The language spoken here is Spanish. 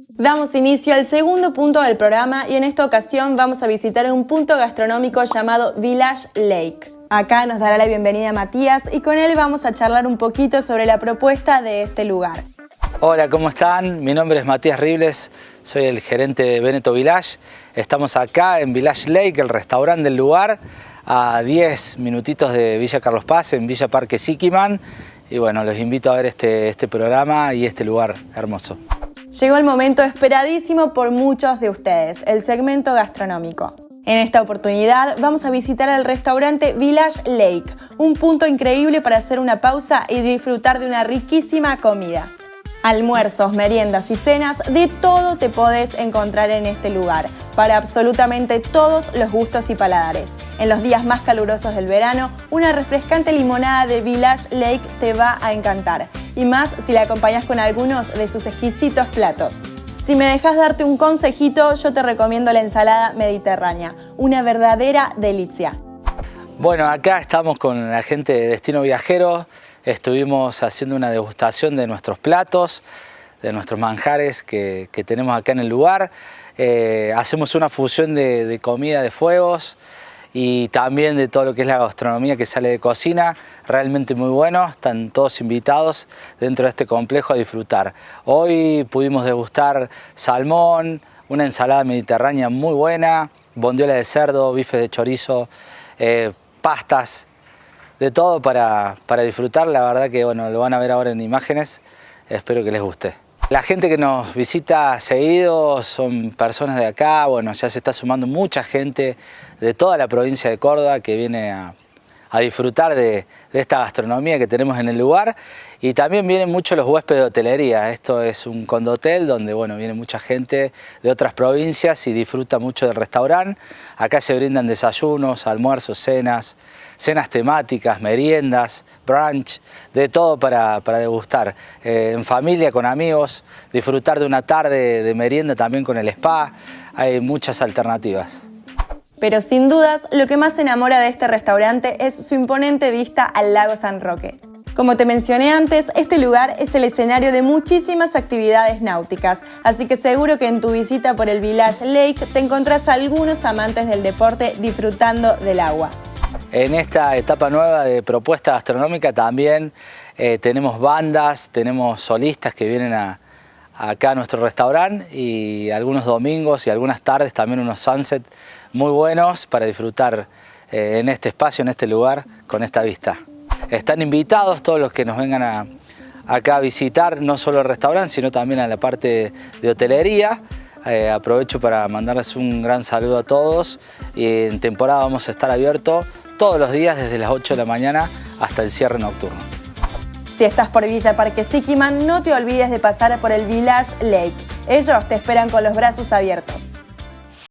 Damos inicio al segundo punto del programa y en esta ocasión vamos a visitar un punto gastronómico llamado Village Lake. Acá nos dará la bienvenida Matías y con él vamos a charlar un poquito sobre la propuesta de este lugar. Hola, ¿cómo están? Mi nombre es Matías Ribles, soy el gerente de Veneto Village. Estamos acá en Village Lake, el restaurante del lugar, a 10 minutitos de Villa Carlos Paz, en Villa Parque Siquiman. Y bueno, los invito a ver este programa y este lugar hermoso. Llegó el momento esperadísimo por muchos de ustedes, el segmento gastronómico. En esta oportunidad vamos a visitar el restaurante Village Lake, un punto increíble para hacer una pausa y disfrutar de una riquísima comida. Almuerzos, meriendas y cenas, de todo te podés encontrar en este lugar, para absolutamente todos los gustos y paladares. En los días más calurosos del verano, una refrescante limonada de Village Lake te va a encantar. Y más si la acompañas con algunos de sus exquisitos platos. Si me dejas darte un consejito, yo te recomiendo la ensalada mediterránea, una verdadera delicia. Bueno, acá estamos con la gente de Destino Viajero. Estuvimos haciendo una degustación de nuestros platos, de nuestros manjares que tenemos acá en el lugar. Hacemos una fusión de comida de fuegos y también de todo lo que es la gastronomía que sale de cocina, realmente muy bueno. Están todos invitados dentro de este complejo a disfrutar. Hoy pudimos degustar salmón, una ensalada mediterránea muy buena, bondiola de cerdo, bife de chorizo, pastas, de todo para disfrutar. La verdad que bueno, lo van a ver ahora en imágenes, espero que les guste. La gente que nos visita seguido son personas de acá, bueno, ya se está sumando mucha gente de toda la provincia de Córdoba que viene a disfrutar de esta gastronomía que tenemos en el lugar, y también vienen muchos los huéspedes de hotelería. Esto es un condotel donde bueno, viene mucha gente de otras provincias y disfruta mucho del restaurante. Acá se brindan desayunos, almuerzos, cenas temáticas, meriendas, brunch, de todo para degustar. En familia, con amigos, disfrutar de una tarde de merienda también con el spa. Hay muchas alternativas. Pero sin dudas, lo que más enamora de este restaurante es su imponente vista al lago San Roque. Como te mencioné antes, este lugar es el escenario de muchísimas actividades náuticas, así que seguro que en tu visita por el Village Lake te encontrás a algunos amantes del deporte disfrutando del agua. En esta etapa nueva de propuesta gastronómica también tenemos bandas, tenemos solistas que vienen acá a nuestro restaurante, y algunos domingos y algunas tardes también unos sunsets muy buenos para disfrutar en este espacio, en este lugar, con esta vista. Están invitados todos los que nos vengan acá a visitar, no solo el restaurante, sino también a la parte de hotelería. Aprovecho para mandarles un gran saludo a todos, y en temporada vamos a estar abiertos todos los días desde las 8 de la mañana hasta el cierre nocturno. Si estás por Villa Parque Siquiman, no te olvides de pasar por el Village Lake. Ellos te esperan con los brazos abiertos.